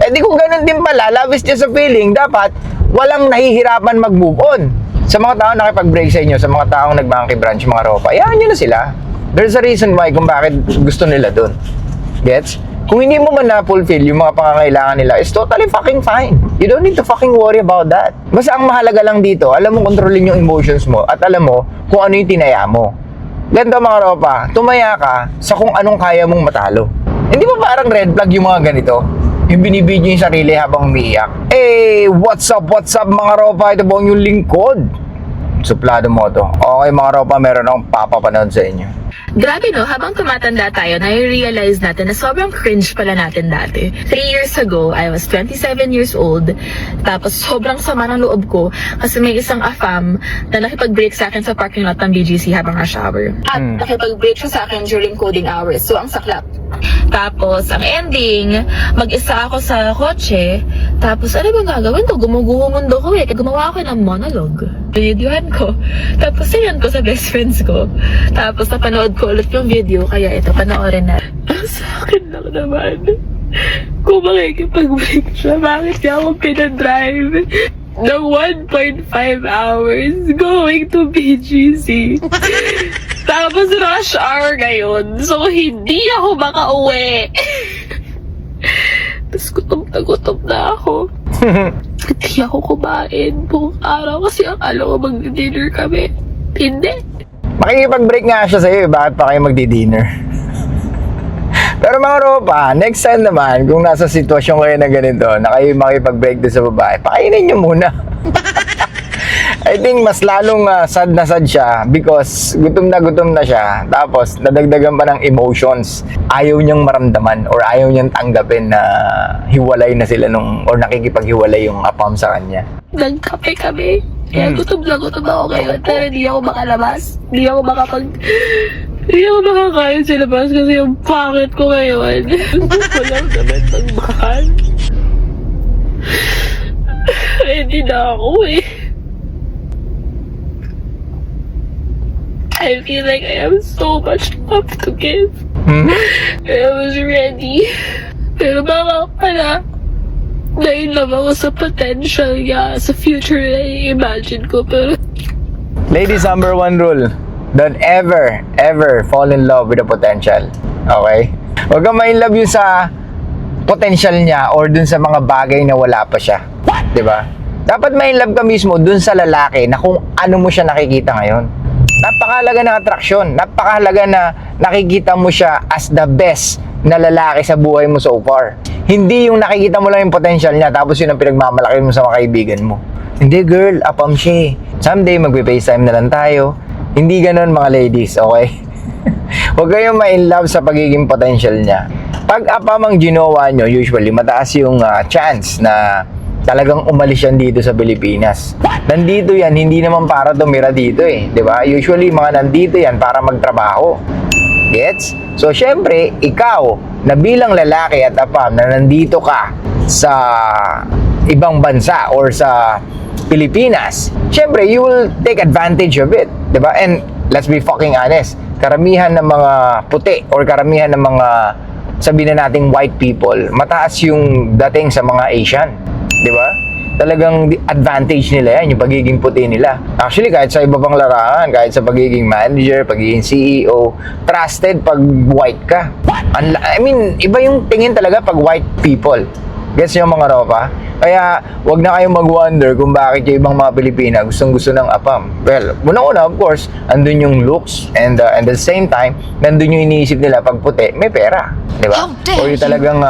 Eh di kung ganun din pala, labis niya sa feeling, dapat walang nahihirapan mag-move on. Sa mga taong nakipag-break sa inyo, sa mga taong nag-monkey branch, mga ropa, ayahan nyo na sila. There's a reason why kung bakit gusto nila dun. Gets? Kung hindi mo man na-fulfill yung mga pangangailangan nila, it's totally fucking fine. You don't need to fucking worry about that. Basta ang mahalaga lang dito, alam mo kontrolin yung emotions mo at alam mo kung ano yung tinaya mo. Ganito mga ropa, tumaya ka sa kung anong kaya mong matalo. Hindi ba parang red flag yung mga ganito? Yung binibidyo yung sarili habang umiiyak. Eh, what's up mga ropa? Ito po yung lingkod. Suplado mo to. Okay mga ropa, meron akong papapanood sa inyo. Grabe no, habang tumatanda tayo, na-realize natin na sobrang cringe pala natin dati. 3 years ago, I was 27 years old. Tapos sobrang sama ng loob ko kasi may isang afam na nakipag-break sa akin sa parking lot ng BGC habang rush hour. At nakipag-break siya sa akin during coding hours. So ang saklap. Tapos ang ending, mag-isa ako sa kotse. Tapos ano bang gagawin ko? Gumuguho mundo ko eh. Gumawa ako ng monologue. Binidyohan ko. Tapos sinyan ko sa best friends ko. Tapos napanood ko ulit yung video. Kaya ito, panoorin na. Sa akin lang naman. Kung makikipag-break siya, bakit niya ako pinadrive ng 1.5 hours going to BGC? Tapos rush hour ngayon. So, hindi ako makauwi. Tapos gutom na ako. Hindi ako kumain buong araw kasi ang alam ko mag-dinner kami. Hindi. Makikipag-break nga siya sa'yo, bakit pa kayo magdi-dinner? Pero mga ropa, next time naman, kung nasa sitwasyon kayo na ganito, na kayo makipag-break din sa babae, pakainin nyo muna. I think mas lalong sad na sad siya because gutom na siya. Tapos nadagdagan pa ng emotions. Ayaw niyang maramdaman or ayaw niyang tanggapin na hiwalay na sila or nakikipaghiwalay yung apam sa kanya. Nagkape kami. Kaya gutom ako ngayon. Pero hindi ako makalabas. Hindi ako makakain sa labas kasi yung pangit ko ngayon. Walang naman magmahal. Hindi na ako eh. I feel like I have so much love to give. I was ready. Pero baka pala, na-inlove ako sa potential niya, sa future na i-imagine ko. Pero Ladies, number 1 rule, don't ever fall in love with the potential. Okay? Huwag kang ma-inlove yun sa potential niya or dun sa mga bagay na wala pa siya. Diba? Dapat ma-inlove ka mismo dun sa lalaki na kung ano mo siya nakikita ngayon. Napakahalaga ng attraction. Napakahalaga na nakikita mo siya as the best na lalaki sa buhay mo so far. Hindi yung nakikita mo lang yung potential niya tapos yun ang pinagmamalaki mo sa mga kaibigan mo. Hindi girl, apam siya. Someday magbe-FaceTime na lang tayo. Hindi ganon mga ladies, okay? Huwag kayong ma-inlove sa pagiging potential niya. Pag apam ang ginawa nyo, usually mataas yung chance na talagang umalis yan dito sa Pilipinas. Nandito yan, hindi naman para tumira dito eh. Diba? Usually, mga nandito yan para magtrabaho. Gets? So, syempre, ikaw, na bilang lalaki at apam, na nandito ka sa ibang bansa or sa Pilipinas, syempre, you will take advantage of it. Diba? And, let's be fucking honest, karamihan ng mga puti or karamihan ng mga, sabihin na nating white people, mataas yung dating sa mga Asian. Diba? Talagang advantage nila yan, yung pagiging puti nila. Actually, kahit sa iba pang larangan, kahit sa pagiging manager, pagiging CEO, trusted pag white ka. I mean, iba yung tingin talaga pag white people. Gets nyo mga ropa? Kaya, wag na kayong mag-wonder kung bakit yung ibang mga Pilipina gustong-gusto ng apam. Well, una-una, of course, andun yung looks and at the same time, nandun yung iniisip nila pag puti, may pera. Diba? O yung talagang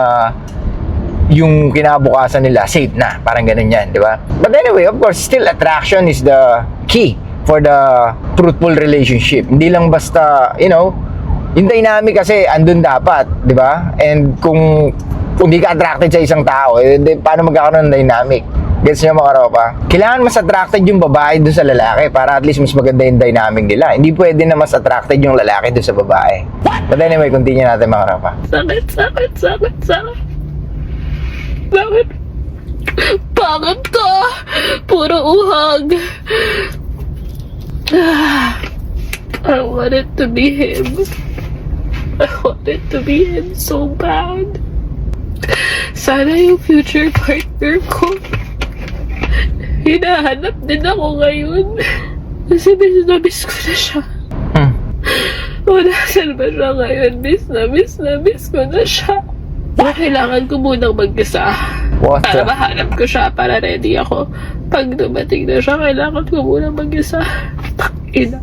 yung kinabukasan nila, safe na. Parang ganun yan, di ba? But anyway, of course, still attraction is the key for the truthful relationship. Hindi lang basta, yung dynamic kasi andun dapat, di ba? And kung di ka attracted sa isang tao, paano magkakaroon ng dynamic? Gets nyo mga ropa? Kailangan mas attracted yung babae doon sa lalaki para at least mas maganda yung dynamic nila. Hindi pwede na mas attracted yung lalaki doon sa babae. But anyway, continue natin mga ropa. sakit. Bakit ka? Puro uhag. I wanted to be him. I wanted to be him so bad. Sana yung future partner ko. Hinahanap din ako ngayon. Kasi miss na miss ko na siya. O, nasan ba siya ngayon? Miss ko na siya. Pero kailangan ko munang mag-isa. What Para the? mahanap ko siya, para ready ako. Pag dumating na siya, kailangan ko munang mag-isa. Ina.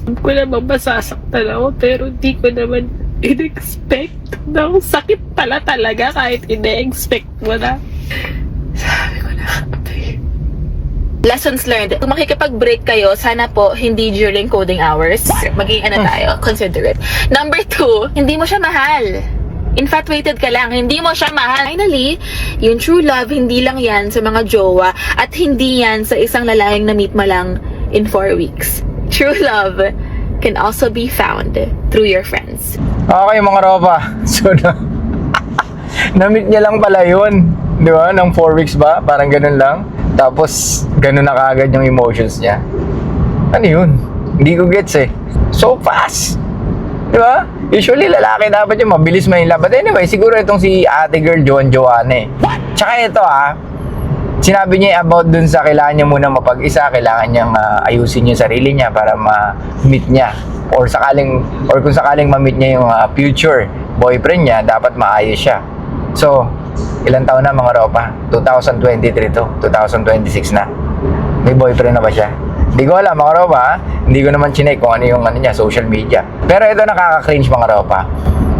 Alam ko naman masasaktan ako, pero di ko naman in-expect. Ang sakit pala talaga kahit in-expect mo na. Sabi ko na, lessons learned. Kung makikipag-break kayo, sana po hindi during coding hours. Maging tayo, considerate. Number 2, hindi mo siya mahal. Infatuated ka lang, hindi mo siya mahal. Finally, yung true love, hindi lang yan sa mga jowa at hindi yan sa isang lalaking na-meet mo lang in 4 weeks. True love can also be found through your friends. Okay mga ropa. So na-meet niya lang pala yun. Di ba? Nang 4 weeks ba? Parang ganun lang. Tapos, ganun na kaagad yung emotions niya. Ano yun? Hindi ko gets eh. So fast! Di ba? Usually, lalaki dapat yung mabilis may love. But anyway, siguro itong si ate girl, Joanne eh. Tsaka ito sinabi niya about dun sa kailangan niya muna mapag-isa, kailangan niyang ayusin yung sarili niya para ma-meet niya. Or kung sakaling ma-meet niya yung future boyfriend niya, dapat maayos siya. So, ilang taon na mga ropa? 2023 to, 2026 na. May boyfriend na ba siya? Hindi ko alam mga ropa, hindi ko naman chinek kung ano yung niya, social media. Pero ito nakaka-cringe mga ropa.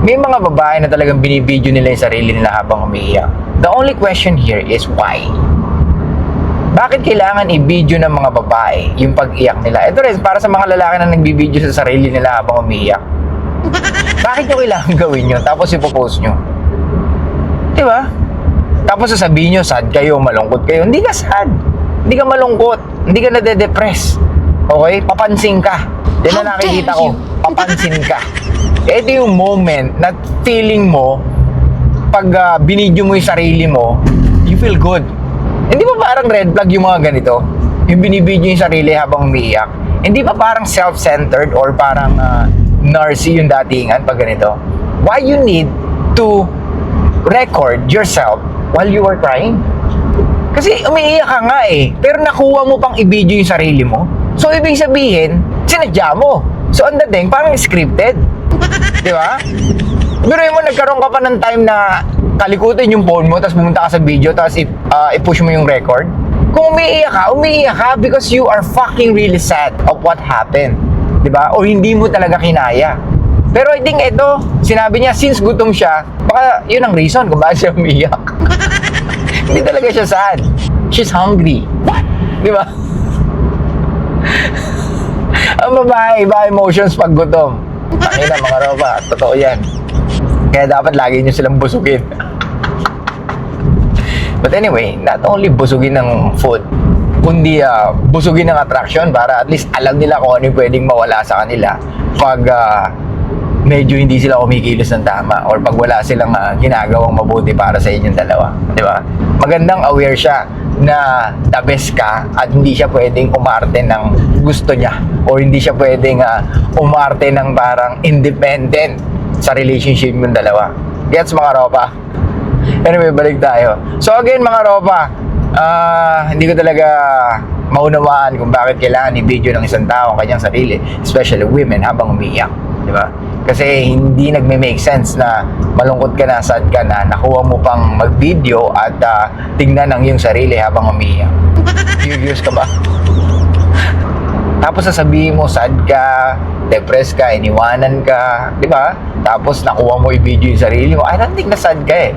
May mga babae na talagang binibideo nila yung sarili nila habang umiiyak. The only question here is why? Bakit kailangan i-video ng mga babae yung pag-iyak nila? Ito rin, para sa mga lalaki na nagbibideo sa sarili nila habang umiiyak. Bakit nyo kailangan gawin nyo? Tapos ipopost nyo. Diba? Tapos sasabihin nyo, sad kayo, malungkot kayo. Hindi ka sad. Hindi ka malungkot. Hindi ka nade-depress. Okay? Papansin ka. Yan na nakikita ko. Papansin ka. Ito yung moment na feeling mo, pag binidyo mo yung sarili mo, you feel good. Hindi ba parang red flag yung mga ganito? Yung binibidyo yung sarili habang umiiyak. Hindi ba parang self-centered or parang narcy yung datingan pag ganito? Why you need to record yourself while you are crying? Kasi umiiyak ka nga eh, pero nakuha mo pang i-video yung sarili mo. So, ibig sabihin, sinadya mo. So, ang dating, parang scripted. Di ba? Pero mo, nagkaroon ka pa ng time na kalikutin yung phone mo, tapos pumunta ka sa video, tapos i-push mo yung record. Kung umiiyak ka because you are fucking really sad of what happened. Di ba? O hindi mo talaga kinaya. Pero I think ito, sinabi niya, since gutom siya, baka yun ang reason kung bakit siya umiiyak. Hindi talaga siya sad. She's hungry. Di ba? Ang babae, iba emotions pag gutom. Tangina mga ropa, totoo yan. Kaya dapat lagi nyo silang busugin. But anyway, not only busugin ng food, kundi busugin ng attraction para at least alam nila kung ano yung pwedeng mawala sa kanila pag medyo hindi sila kumikilos ng tama or pag wala silang ginagawang mabuti para sa inyong dalawa. Di ba? Magandang aware siya na the best ka at hindi siya pwedeng umarte ng gusto niya or hindi siya pwedeng umarte ng parang independent sa relationship yung dalawa. Gets mga ropa? Anyway, balik tayo. So again mga ropa, hindi ko talaga maunawaan kung bakit kailangan i-video ng isang tao ang kanyang sarili, especially women habang umiiyak. Di ba? Kasi hindi nagme-make sense na malungkot ka na, sad ka na, nakuha mo pang mag-video at tingnan ang iyong sarili habang umiiyak. Curious ka ba? Tapos sasabihin mo, sad ka, depressed ka, iniwanan ka, di ba? Tapos nakuha mo i-video yung sarili mo. I don't think na sad ka eh.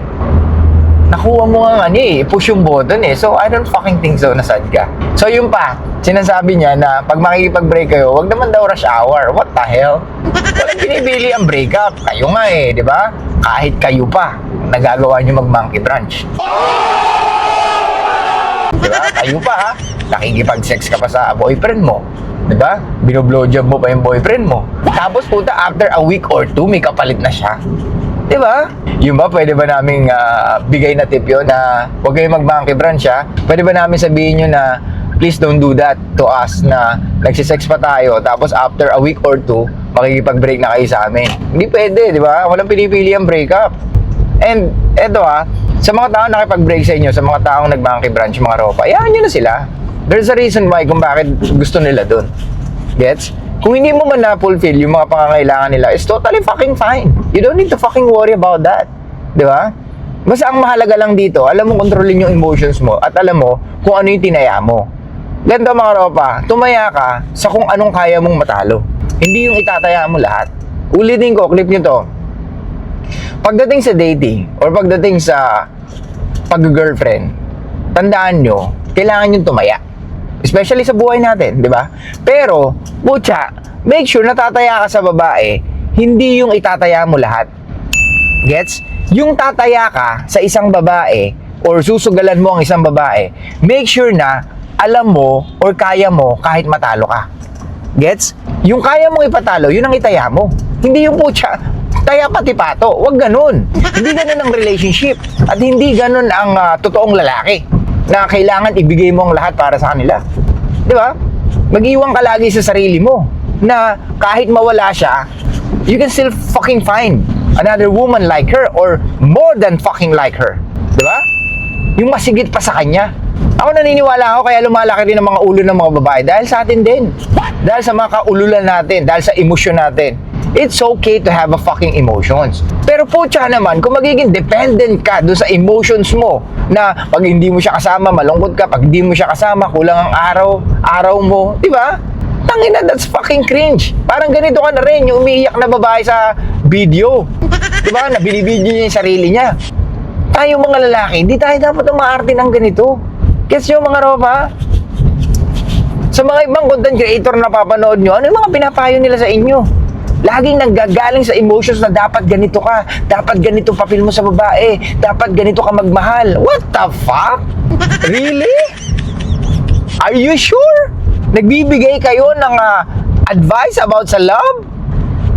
Nakuha mo nga push yung button eh. So, I don't fucking think so na sad ka. So, yun pa, sinasabi niya na pag makikipag-break kayo, wag naman daw rush hour. What the hell? Walang binibili ang breakup. Kayo nga eh, di ba? Kahit kayo pa, nagagawa niyo mag-monkey branch. Di ba? Kayo pa nakikipag-sex ka pa sa boyfriend mo. Di ba? Bino-blowjob mo pa yung boyfriend mo. Tapos puta, after a week or 2, may kapalit na siya. Di ba? Yung ba, pwede ba namin bigay na tip yun na huwag kayong mag-monkey branch Pwede ba namin sabihin nyo na please don't do that to us na nagsisex pa tayo tapos after a week or 2, makikipag-break na kayo sa amin. Hindi pwede, di ba? Walang pinipili ang breakup. And eto sa mga taong nakipag-break sa inyo, sa mga taong nag-monkey branch, mga ropa, ayahan nyo na sila. There's a reason why kung bakit gusto nila dun. Gets? Kung hindi mo man na-fulfill yung mga pangangailangan nila, it's totally fucking fine. You don't need to fucking worry about that. Di ba? Basta ang mahalaga lang dito, alam mo kontrolin yung emotions mo at alam mo kung ano yung tinaya mo. Ganito mga ropa, tumaya ka sa kung anong kaya mong matalo. Hindi yung itataya mo lahat. Ulitin ko, clip nyo to. Pagdating sa dating or pagdating sa pag-girlfriend, tandaan nyo, kailangan nyo tumaya. Especially sa buhay natin, di ba? Pero, butya, make sure natataya ka sa babae, hindi yung itataya mo lahat. Gets? Yung tataya ka sa isang babae or susugalan mo ang isang babae, make sure na alam mo or kaya mo kahit matalo ka. Gets? Yung kaya mong ipatalo, yun ang itaya mo. Hindi yung putya, taya pati pato. Huwag ganun. Hindi ganun ang relationship. At hindi ganun ang totoong lalaki na kailangan ibigay mo ang lahat para sa kanila. Di ba? Mag-iwan ka lagi sa sarili mo na kahit mawala siya, you can still fucking find another woman like her or more than fucking like her. Di ba? Yung masigit pa sa kanya. Ako naniniwala ako kaya lumalaki din ang mga ulo ng mga babae dahil sa atin din. Dahil sa mga kaululan natin, dahil sa emosyon natin. It's okay to have a fucking emotions. Pero putya naman, kung magiging dependent ka doon sa emotions mo, na pag hindi mo siya kasama, malungkot ka, pag hindi mo siya kasama, kulang ang araw mo, di ba? Tangina, that's fucking cringe. Parang ganito ka na rin, yung umiiyak na babae sa video. Di ba? Na binibidyo niya yung sarili niya. Tayo mga lalaki, hindi tayo dapat umaarte ng ganito. Gets nyo mga ropa? Sa mga ibang content creator na papanood nyo, ano yung mga pinapayo nila sa inyo? Laging nanggagaling sa emotions na dapat ganito ka, dapat ganito papel mo sa babae, dapat ganito ka magmahal. What the fuck? Really? Are you sure? Nagbibigay kayo ng advice about sa love?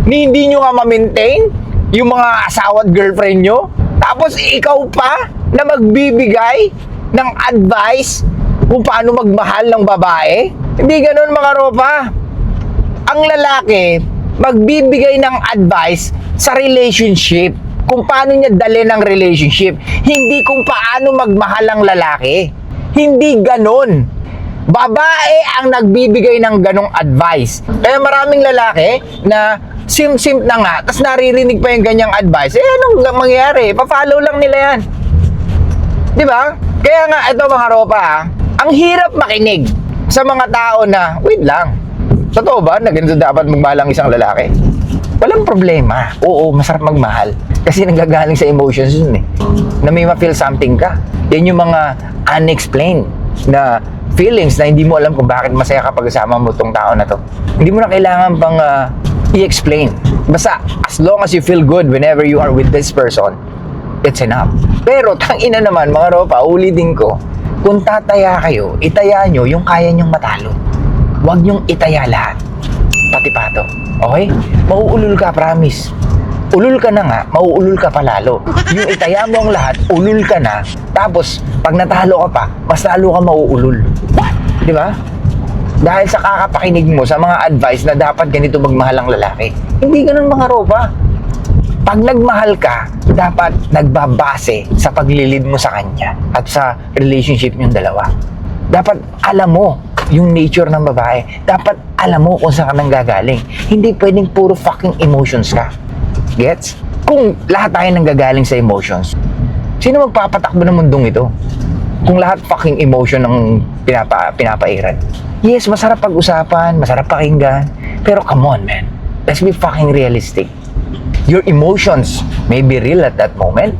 Ni hindi nyo nga ma-maintain yung mga asawa at girlfriend nyo? Tapos ikaw pa na magbibigay ng advice kung paano magmahal ng babae? Hindi ganun mga ropa. Ang lalaki, magbibigay ng advice sa relationship. Kung paano niya dali ng relationship. Hindi kung paano magmahal ang lalaki. Hindi ganun. Babae ang nagbibigay ng ganong advice. Kaya maraming lalaki na simp-simp na nga, tas naririnig pa yung ganyang advice. Anong mangyayari? Pa-follow lang nila yan. Di ba? Kaya nga, ito mga ropa, ang hirap makinig sa mga tao na, wait lang, totoo ba na ganito dapat magmahal ang isang lalaki? Walang problema. Oo, masarap magmahal. Kasi nanggagaling sa emotions yun na may ma-feel something ka. Yan yung mga unexplained na feelings na hindi mo alam kung bakit masaya kapag kasama mo tong tao na to. Hindi mo na kailangan pang i-explain. Basta, as long as you feel good whenever you are with this person, it's enough. Pero, tangina naman, mga ropa, ulitin ko, kung tataya kayo, itaya nyo yung kaya nyong matalo. Huwag nyong itaya lahat. Pati pato. Okay? Mauulol ka, promise. Ulul ka na nga, mauulol ka pa lalo. Yung itaya mo ang lahat, ulul ka na, tapos, pag natalo ka pa, mas lalo ka mauulol. Di ba? Dahil sa kakapakinig mo sa mga advice na dapat ganito magmahal ang lalaki. Hindi ganun mga ropa. Pag nagmahal ka, dapat nagbabase sa paglilid mo sa kanya at sa relationship niyong dalawa. Dapat alam mo yung nature ng babae. Dapat alam mo kung saan ka nanggagaling. Hindi pwedeng puro fucking emotions ka. Gets? Kung lahat tayo nanggagaling sa emotions, sino magpapatakbo ng mundong ito? Kung lahat fucking emotion ang pinapairan. Yes, masarap pag-usapan, masarap pakinggan, pero come on, man. Let's be fucking realistic. Your emotions may be real at that moment,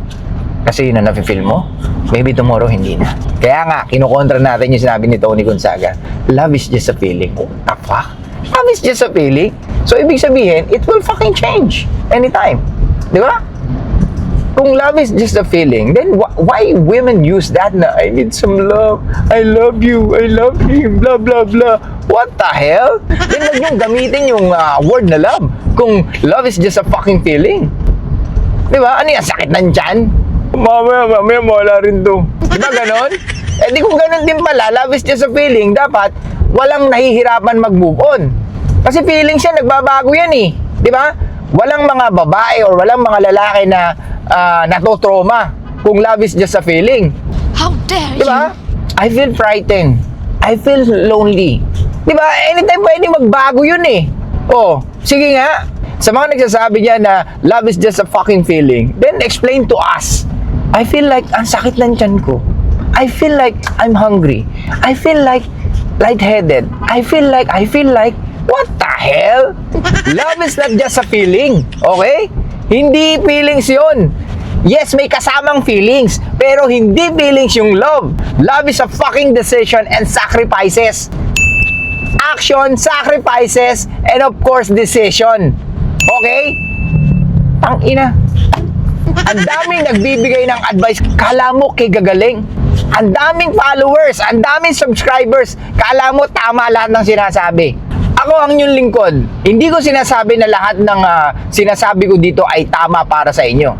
kasi yun na nafe-feel mo. Maybe tomorrow, hindi na. Kaya nga, kinukontra natin yung sinabi ni Tony Gonzaga, love is just a feeling. What the fuck? Love is just a feeling. So, ibig sabihin, it will fucking change anytime. Di ba? Kung love is just a feeling, then why women use that na, I need some love, I love you, I love him, blah, blah, blah. What the hell? Then wag niyong gamitin yung word na love. Kung love is just a fucking feeling. Di ba? Ano yan? Sakit ng tiyan? Mamaya, mawala rin to. Di ba ganon? Eh di kung ganon din pala, love is just a feeling, dapat walang nahihirapan mag-move on. Kasi feeling siya, nagbabago yan eh. Di ba? Walang mga babae or walang mga lalaki na natotrauma kung love is just a feeling. How dare Di ba? I feel frightened. I feel lonely. Di ba? Anytime pwede magbago yun eh. Oh, sige nga. Sa mga nagsasabi niya na love is just a fucking feeling, then explain to us. I feel like ang sakit ng tiyan ko. I feel like I'm hungry. I feel like lightheaded. I feel like, what the hell? Love is not just a feeling. Okay? Hindi feelings yun. Yes, may kasamang feelings, pero hindi feelings yung love. Love is a fucking decision and sacrifices. Action, sacrifices, and of course, decision. Okay? Tangina. Ang daming nagbibigay ng advice, kala mo kay gagaling. Ang daming followers, ang daming subscribers, kala mo tama lahat ng sinasabi. Ako ang inyong lingkod. Hindi ko sinasabi na lahat ng sinasabi ko dito ay tama para sa inyo.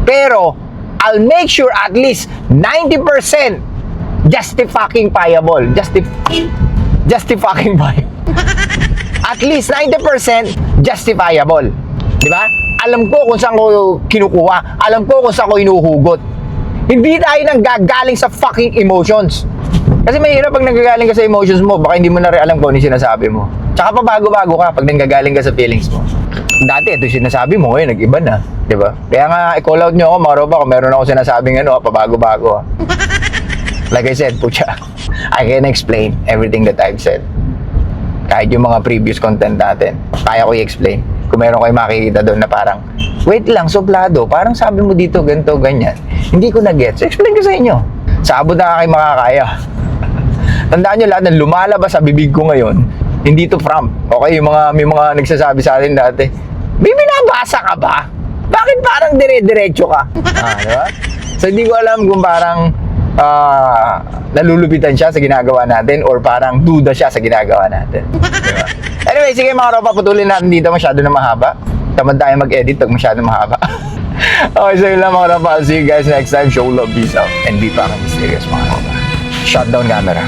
Pero, I'll make sure at least 90% justifiable. Justifiable. At least 90% justifiable. Di ba? Alam ko kung saan ko kinukuha. Alam ko kung saan ko inuhugot. Hindi tayo nang gagaling sa fucking emotions. Kasi mahirap pag nanggagaling ka sa emotions mo, baka hindi mo na rin alam kung ano yung sinasabi mo. Tsaka pabago-bago ka pag nanggagaling ka sa feelings mo. Dati, ito yung sinasabi mo, ngayon nag-iba na. Diba? Kaya nga, i-call out nyo ako, mga roba, kung meron ako sinasabing pabago-bago. Like I said, putya, I can explain everything that I've said. Kahit yung mga previous content natin, kaya ko i-explain. Kung meron kayo makikita doon na parang, wait lang, suplado, parang sabi mo dito, ganito, ganyan. Hindi ko na-get. So, explain ko sa inyo. Sa abot na kayo makakaya. Tandaan nyo lahat na lumalabas sa bibig ko ngayon, hindi to from. Okay, may mga nagsasabi sa atin dati, may binabasa ka ba? Bakit parang dire-diretso ka? Diba? So, hindi ko alam kung parang nalulupitan siya sa ginagawa natin or parang duda siya sa ginagawa natin. Diba? Anyway, sige mga ropa, putulin natin dito. Masyado na mahaba. Tamad tayo mag-edit pag masyado mahaba. Okay, so yun lang mga ropa. I'll see you guys next time. Show love, peace out, and be fucking mysterious mga ropa. Shutdown camera.